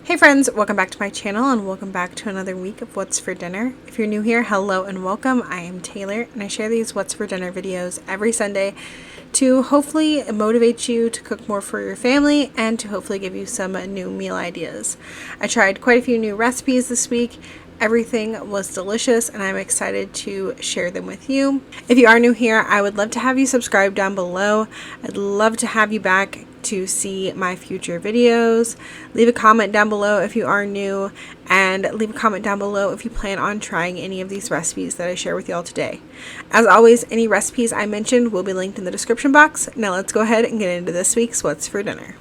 Hey friends, welcome back to my channel and welcome back to another week of What's for Dinner. If you're new here, hello and welcome. I am Taylor and I share these What's for Dinner videos every Sunday to hopefully motivate you to cook more for your family and to hopefully give you some new meal ideas. I tried quite a few new recipes this week. Everything was delicious and I'm excited to share them with you. If you are new here, I would love to have you subscribe down below. I'd love to have you back to see my future videos. Leave a comment down below if you are new, and leave a comment down below if you plan on trying any of these recipes that I share with y'all today. As always, any recipes I mentioned will be linked in the description box. Now let's go ahead and get into this week's What's for Dinner.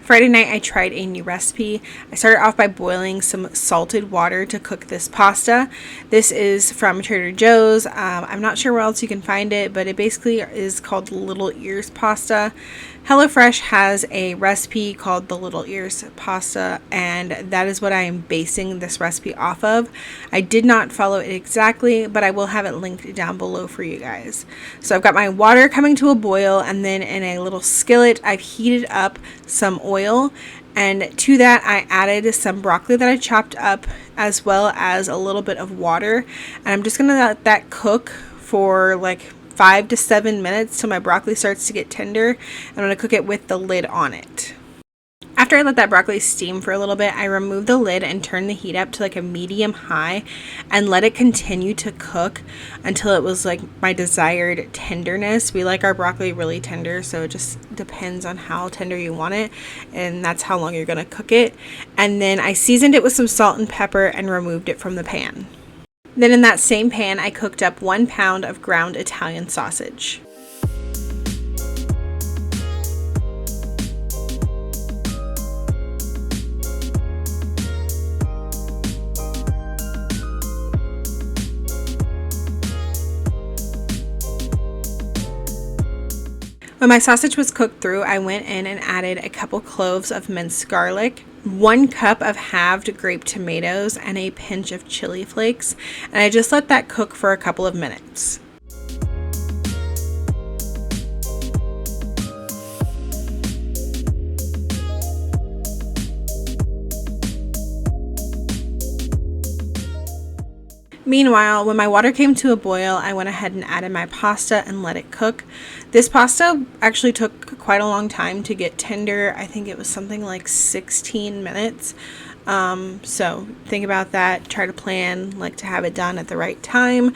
Friday night I tried a new recipe. I started off by boiling some salted water to cook this pasta. This is from Trader Joe's. I'm not sure where else you can find it, but it basically is called Little Ears pasta. HelloFresh has a recipe called the Little Ears pasta, and that is what I am basing this recipe off of. I did not follow it exactly, but I will have it linked down below for you guys. So I've got my water coming to a boil, and then in a little skillet I've heated up some oil, and to that I added some broccoli that I chopped up as well as a little bit of water, and I'm just gonna let that cook for like 5 to 7 minutes till my broccoli starts to get tender. I'm going to cook it with the lid on it. After I let that broccoli steam for a little bit, I removed the lid and turned the heat up to like a medium high and let it continue to cook until it was like my desired tenderness. We like our broccoli really tender, so it just depends on how tender you want it, and that's how long you're going to cook it. And then I seasoned it with some salt and pepper and removed it from the pan. Then in that same pan, I cooked up 1 pound of ground Italian sausage. When my sausage was cooked through, I went in and added a couple cloves of minced garlic, 1 cup of halved grape tomatoes, and a pinch of chili flakes, and I just let that cook for a couple of minutes. Meanwhile, when my water came to a boil, I went ahead and added my pasta and let it cook. This pasta actually took quite a long time to get tender. I think it was something like 16 minutes. So think about that. Try to plan like to have it done at the right time.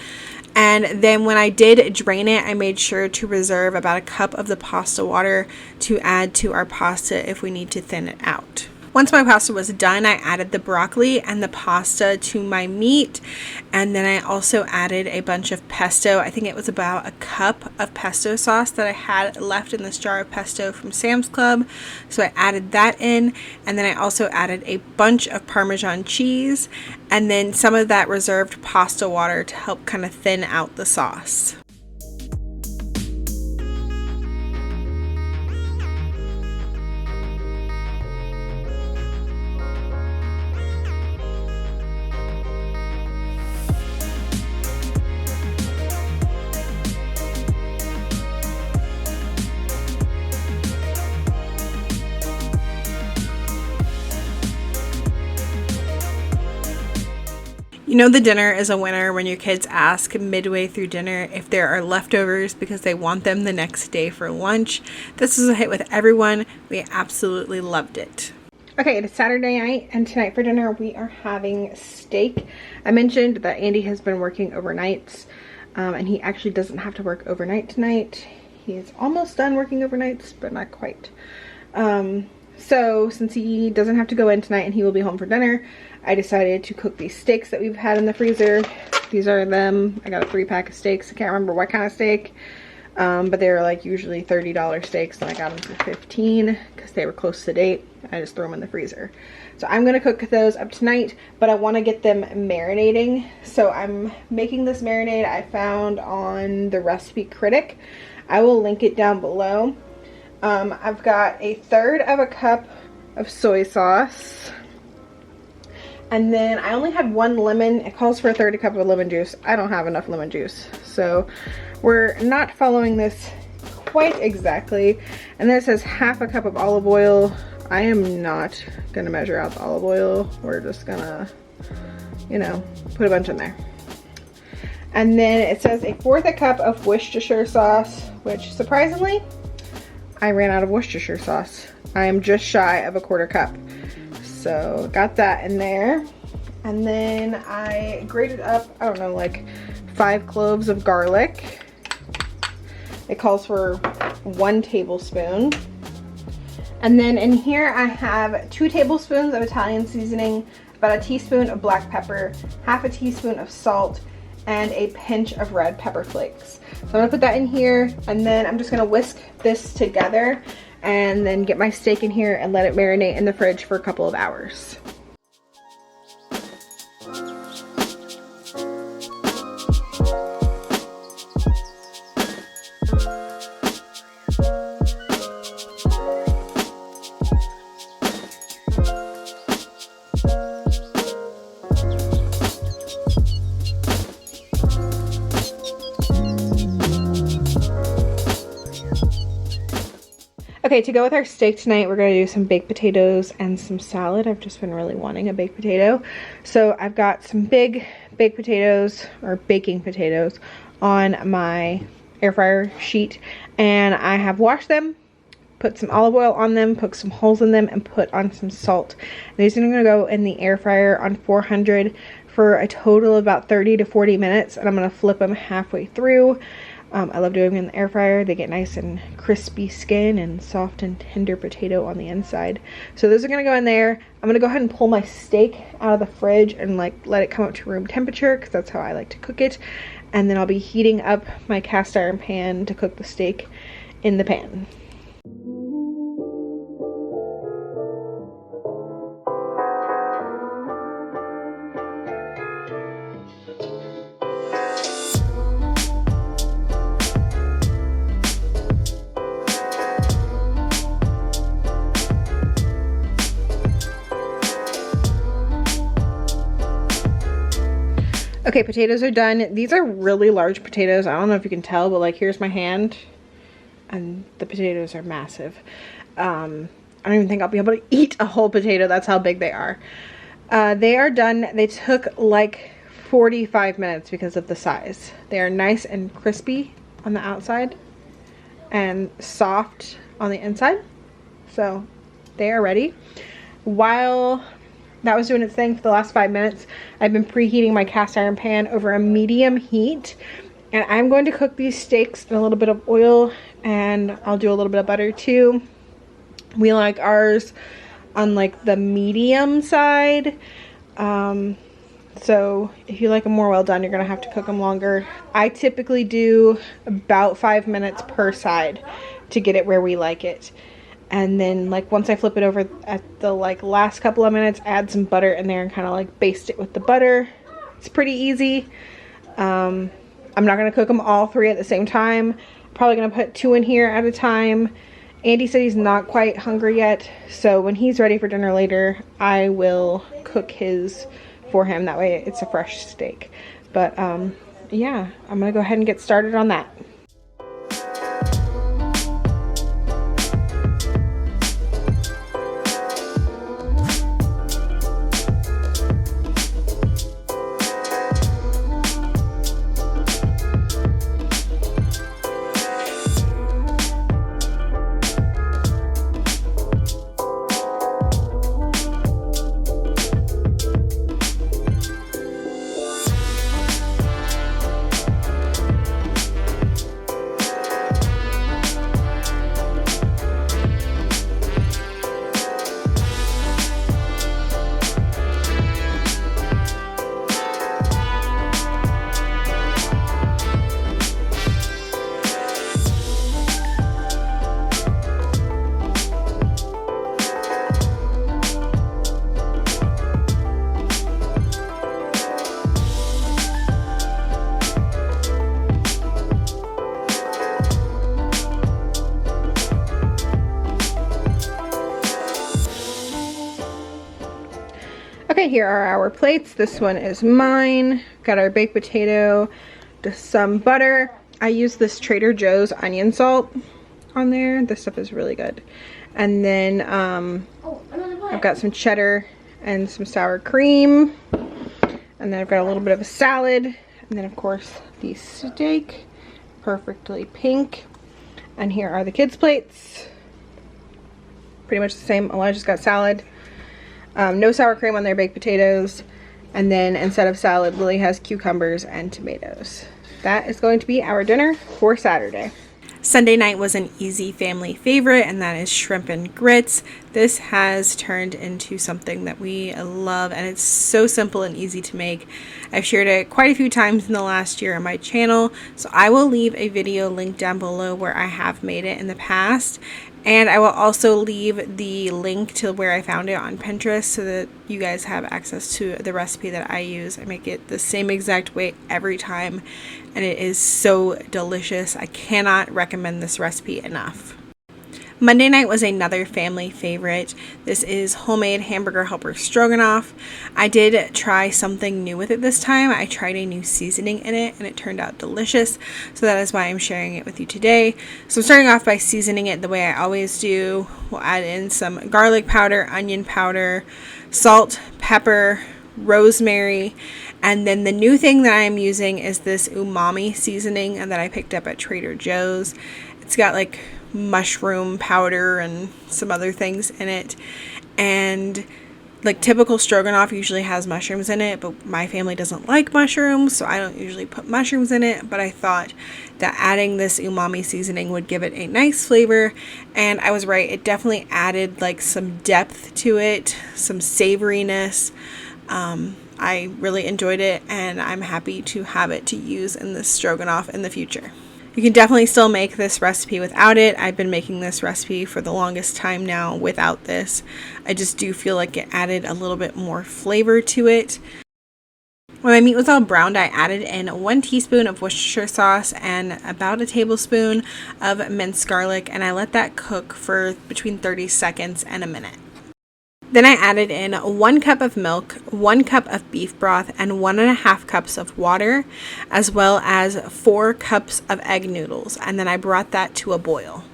And then when I did drain it, I made sure to reserve about a cup of the pasta water to add to our pasta if we need to thin it out. Once my pasta was done, I added the broccoli and the pasta to my meat, and then I also added a bunch of pesto. I think it was about a cup of pesto sauce that I had left in this jar of pesto from Sam's Club, so I added that in, and then I also added a bunch of Parmesan cheese, and then some of that reserved pasta water to help kind of thin out the sauce. You know the dinner is a winner when your kids ask midway through dinner if there are leftovers because they want them the next day for lunch. This was a hit with everyone. We absolutely loved it. Okay, it's Saturday night, and tonight for dinner we are having steak. I mentioned that Andy has been working overnights, and he actually doesn't have to work overnight tonight. He is almost done working overnights, but not quite. So since he doesn't have to go in tonight and he will be home for dinner, I decided to cook these steaks that we've had in the freezer. These are them. I got a 3-pack of steaks. I can't remember what kind of steak, but they were like usually $30 steaks, and I got them for $15 because they were close to date. I just threw them in the freezer. So I'm gonna cook those up tonight, but I want to get them marinating. So I'm making this marinade I found on the Recipe Critic. I will link it down below. I've got 1/3 of a cup of soy sauce, and then I only had 1 lemon. It calls for 1/3 cup of lemon juice. I don't have enough lemon juice, so we're not following this quite exactly. And then it says 1/2 cup of olive oil. I am not gonna measure out the olive oil. We're just gonna, you know, put a bunch in there. And then it says 1/4 cup of Worcestershire sauce, which surprisingly, I ran out of Worcestershire sauce. I am just shy of 1/4 cup. So got that in there. And then I grated up, I don't know, like 5 cloves of garlic. It calls for 1 tablespoon. And then in here I have 2 tablespoons of Italian seasoning, about a teaspoon of black pepper, half a teaspoon of salt, and a pinch of red pepper flakes. So I'm gonna put that in here, and then I'm just gonna whisk this together and then get my steak in here and let it marinate in the fridge for a couple of hours. Okay, to go with our steak tonight, we're gonna do some baked potatoes and some salad. I've just been really wanting a baked potato. So I've got some big baked potatoes, or baking potatoes, on my air fryer sheet. And I have washed them, put some olive oil on them, poked some holes in them, and put on some salt. And these are gonna go in the air fryer on 400 for a total of about 30 to 40 minutes. And I'm gonna flip them halfway through. I love doing them in the air fryer. They get nice and crispy skin and soft and tender potato on the inside. So those are gonna go in there. I'm gonna go ahead and pull my steak out of the fridge and like let it come up to room temperature, because that's how I like to cook it. And then I'll be heating up my cast iron pan to cook the steak in the pan. Okay, potatoes are done. These are really large potatoes. I don't know if you can tell, but like here's my hand and the potatoes are massive. I don't even think I'll be able to eat a whole potato. That's how big they are. They are done. They took like 45 minutes because of the size. They are nice and crispy on the outside and soft on the inside. So they are ready. While that was doing its thing for the last 5 minutes, I've been preheating my cast iron pan over a medium heat, and I'm going to cook these steaks in a little bit of oil, and I'll do a little bit of butter too. We like ours on like the medium side, so if you like them more well done, you're gonna have to cook them longer. I typically do about 5 minutes per side to get it where we like it. And then like once I flip it over at the like last couple of minutes, add some butter in there and kind of like baste it with the butter. It's pretty easy. I'm not going to cook them all 3 at the same time. Probably going to put 2 in here at a time. Andy said he's not quite hungry yet, so when he's ready for dinner later, I will cook his for him. That way it's a fresh steak. But yeah, I'm going to go ahead and get started on that. Okay, here are our plates. This one is mine. Got our baked potato, just some butter. I use this Trader Joe's onion salt on there. This stuff is really good. And then I've got some cheddar and some sour cream. And then I've got a little bit of a salad. And then of course the steak, perfectly pink. And here are the kids' plates. Pretty much the same. Elijah's got salad. No sour cream on their baked potatoes. And then instead of salad, Lily has cucumbers and tomatoes. That is going to be our dinner for Saturday. Sunday night was an easy family favorite, and that is shrimp and grits. This has turned into something that we love, and it's so simple and easy to make. I've shared it quite a few times in the last year on my channel, so I will leave a video link down below where I have made it in the past. And I will also leave the link to where I found it on Pinterest so that you guys have access to the recipe that I use. I make it the same exact way every time, and it is so delicious. I cannot recommend this recipe enough. Monday night was another family favorite. This is homemade hamburger helper stroganoff. I did try something new with it this time. I tried a new seasoning in it and it turned out delicious. So that is why I'm sharing it with you today. So I'm starting off by seasoning it the way I always do. We'll add in some garlic powder, onion powder, salt, pepper, rosemary, and then the new thing that I'm using is this umami seasoning that I picked up at Trader Joe's. It's got like mushroom powder and some other things in it, and like typical stroganoff usually has mushrooms in it, but my family doesn't like mushrooms, so I don't usually put mushrooms in it. But I thought that adding this umami seasoning would give it a nice flavor, and I was right. It definitely added like some depth to it, some savoriness. I really enjoyed it, and I'm happy to have it to use in this stroganoff in the future. You can definitely still make this recipe without it. I've been making this recipe for the longest time now without this. I just do feel like it added a little bit more flavor to it. When my meat was all browned, I added in 1 teaspoon of Worcestershire sauce and about a tablespoon of minced garlic, and I let that cook for between 30 seconds and a minute. Then I added in 1 cup of milk, 1 cup of beef broth, and 1.5 cups of water, as well as 4 cups of egg noodles, and then I brought that to a boil.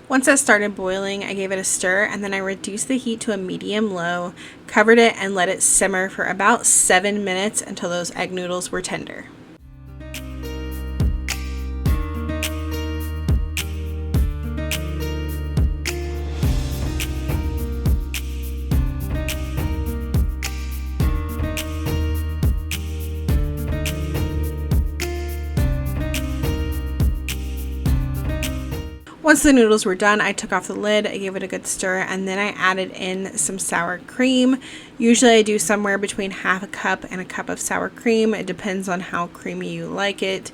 Once that started boiling, I gave it a stir, and then I reduced the heat to a medium-low, covered it, and let it simmer for about 7 minutes until those egg noodles were tender. Once the noodles were done, I took off the lid, I gave it a good stir, and then I added in some sour cream. Usually I do somewhere between half a cup and a cup of sour cream. It depends on how creamy you like it.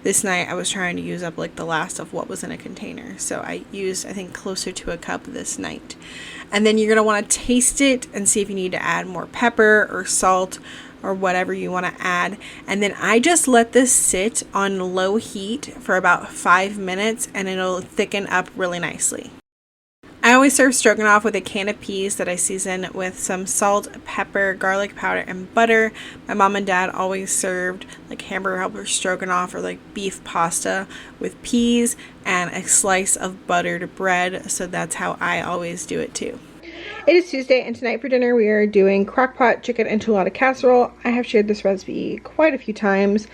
This night I was trying to use up like the last of what was in a container, so I used I think closer to a cup this night. And then you're going to want to taste it and see if you need to add more pepper or salt or whatever you want to add. And then I just let this sit on low heat for about 5 minutes and it'll thicken up really nicely. I always serve stroganoff with a can of peas that I season with some salt, pepper, garlic powder, and butter. My mom and dad always served like hamburger helper stroganoff or like beef pasta with peas and a slice of buttered bread, so that's how I always do it too. It is Tuesday, and tonight for dinner we are doing crock-pot chicken enchilada casserole. I have shared this recipe quite a few times.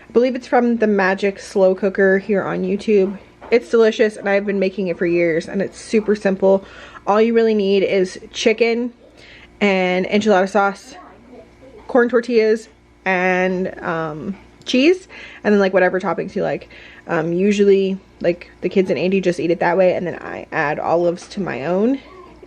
I believe it's from the Magic Slow Cooker here on YouTube. It's delicious, and I've been making it for years, and it's super simple. All you really need is chicken and enchilada sauce, corn tortillas, and cheese, and then like whatever toppings you like. Usually, like the kids and Andy just eat it that way, and then I add olives to my own.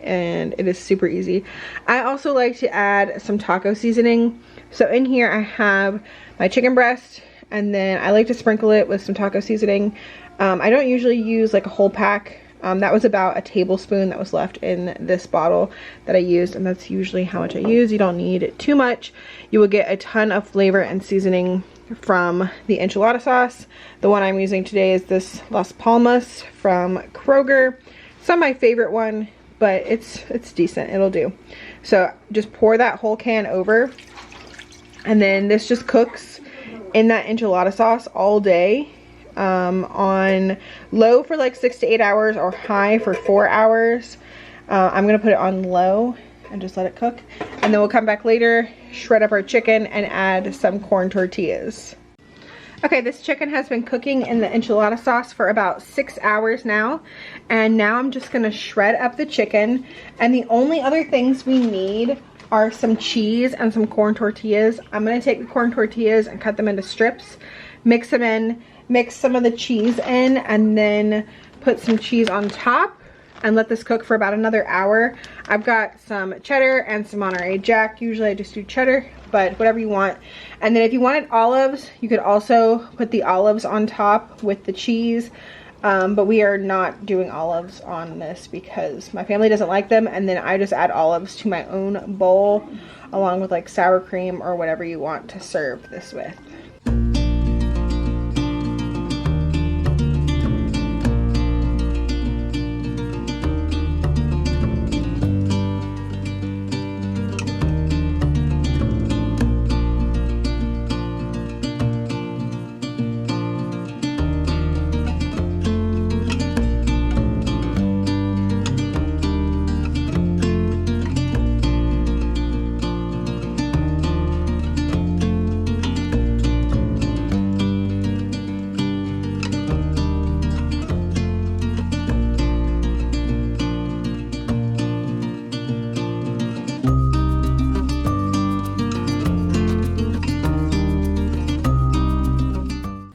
And it is super easy. I also like to add some taco seasoning. So in here I have my chicken breast, and then I like to sprinkle it with some taco seasoning. I don't usually use like a whole pack. That was about a tablespoon that was left in this bottle that I used, and that's usually how much I use. You don't need too much. You will get a ton of flavor and seasoning from the enchilada sauce. The one I'm using today is this Las Palmas from Kroger. It's not my favorite one, but it's decent. It'll do. So just pour that whole can over, and then this just cooks in that enchilada sauce all day, on low for like 6 to 8 hours or high for 4 hours. I'm gonna put it on low and just let it cook, and then we'll come back later, shred up our chicken, and add some corn tortillas. Okay, this chicken has been cooking in the enchilada sauce for about 6 hours now, and now I'm just gonna shred up the chicken, and the only other things we need are some cheese and some corn tortillas. I'm gonna take the corn tortillas and cut them into strips, mix them in, mix some of the cheese in, and then put some cheese on top and let this cook for about another hour. I've got some cheddar and some Monterey Jack. Usually I just do cheddar, but whatever you want. And then if you wanted olives, you could also put the olives on top with the cheese. But we are not doing olives on this because my family doesn't like them, and then I just add olives to my own bowl along with like sour cream or whatever you want to serve this with.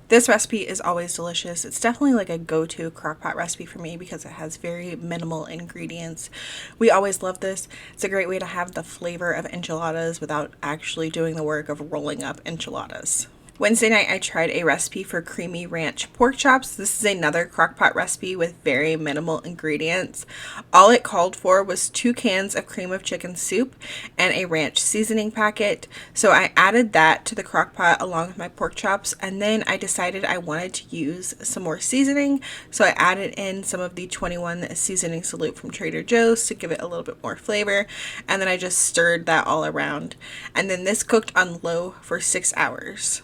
This recipe is always delicious. It's definitely like a go-to crock-pot recipe for me because it has very minimal ingredients. We always love this. It's a great way to have the flavor of enchiladas without actually doing the work of rolling up enchiladas. Wednesday night, I tried a recipe for creamy ranch pork chops. This is another crock-pot recipe with very minimal ingredients. All it called for was 2 cans of cream of chicken soup and a ranch seasoning packet. So I added that to the crock-pot along with my pork chops, and then I decided I wanted to use some more seasoning. So I added in some of the 21 seasoning salute from Trader Joe's to give it a little bit more flavor, and then I just stirred that all around. And then this cooked on low for 6 hours.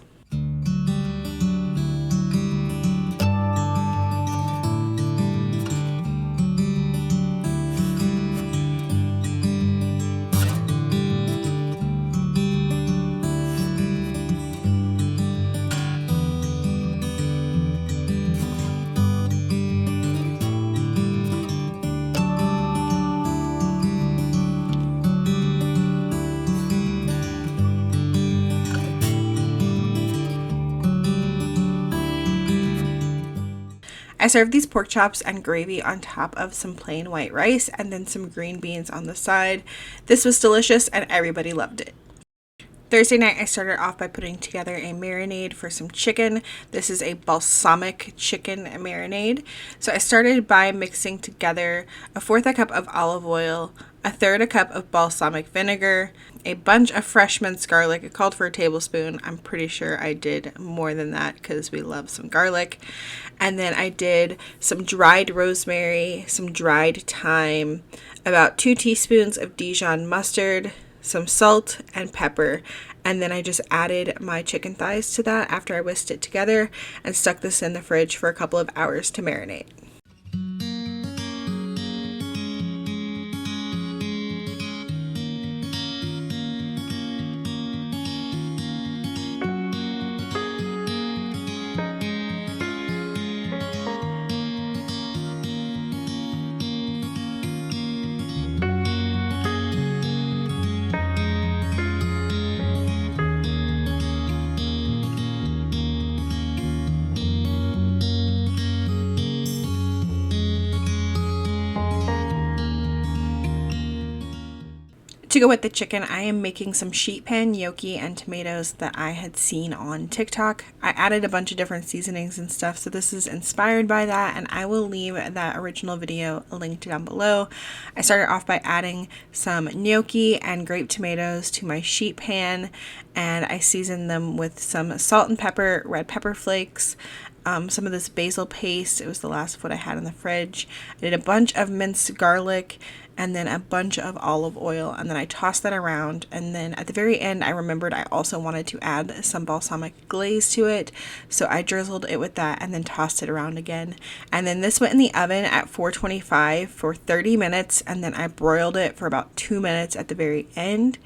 I served these pork chops and gravy on top of some plain white rice and then some green beans on the side. This was delicious and everybody loved it. Thursday night, I started off by putting together a marinade for some chicken. This is a balsamic chicken marinade. So I started by mixing together 1/4 cup of olive oil, 1/3 cup of balsamic vinegar, a bunch of fresh minced garlic. It called for a tablespoon. I'm pretty sure I did more than that because we love some garlic. And then I did some dried rosemary, some dried thyme, about 2 teaspoons of Dijon mustard, some salt and pepper, and then I just added my chicken thighs to that after I whisked it together and stuck this in the fridge for a couple of hours to marinate. To go with the chicken, I am making some sheet pan gnocchi and tomatoes that I had seen on TikTok. I added a bunch of different seasonings and stuff, so this is inspired by that, and I will leave that original video linked down below. I started off by adding some gnocchi and grape tomatoes to my sheet pan, and I seasoned them with some salt and pepper, red pepper flakes, some of this basil paste. It was the last of what I had in the fridge. I did a bunch of minced garlic and then a bunch of olive oil, and then I tossed that around, and then at the very end I remembered I also wanted to add some balsamic glaze to it, so I drizzled it with that and then tossed it around again. And then this went in the oven at 425 for 30 minutes, and then I broiled it for about 2 minutes at the very end.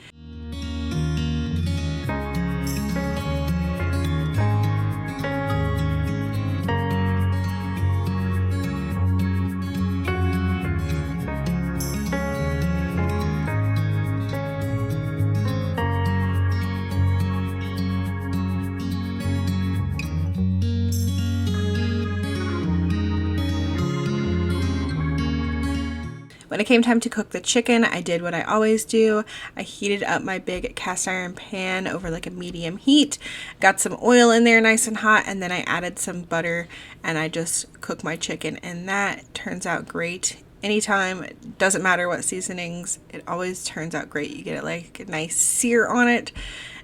When it came time to cook the chicken, I did what I always do. I heated up my big cast iron pan over like a medium heat, got some oil in there nice and hot, and then I added some butter and I just cooked my chicken, and that turns out great. Anytime, it doesn't matter what seasonings, it always turns out great. You get like a nice sear on it,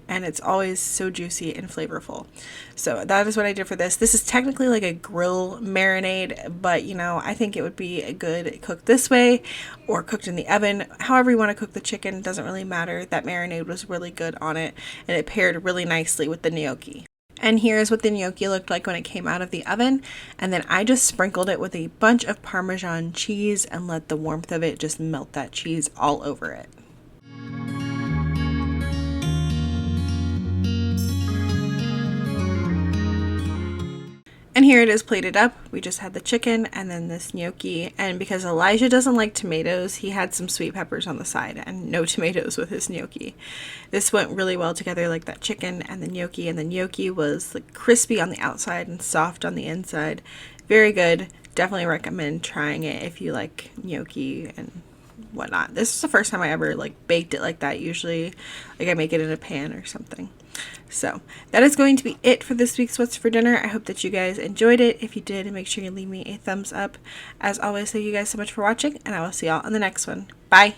and it's always so juicy and flavorful. So that is what I did for this. This is technically like a grill marinade, but you know, I think it would be good cooked this way or cooked in the oven. However you want to cook the chicken, doesn't really matter. That marinade was really good on it, and it paired really nicely with the gnocchi. And here's what the gnocchi looked like when it came out of the oven. And then I just sprinkled it with a bunch of Parmesan cheese and let the warmth of it just melt that cheese all over it. And here it is plated up. We just had the chicken and then this gnocchi. And because Elijah doesn't like tomatoes, he had some sweet peppers on the side and no tomatoes with his gnocchi. This went really well together, like that chicken and the gnocchi. And the gnocchi was like crispy on the outside and soft on the inside. Very good. Definitely recommend trying it if you like gnocchi and whatnot. This is the first time I ever like baked it like that. Usually like I make it in a pan or something. So that is going to be it for this week's What's for Dinner. I hope that you guys enjoyed it. If you did, make sure you leave me a thumbs up. As always, thank you guys so much for watching, and I will see y'all in the next one. Bye!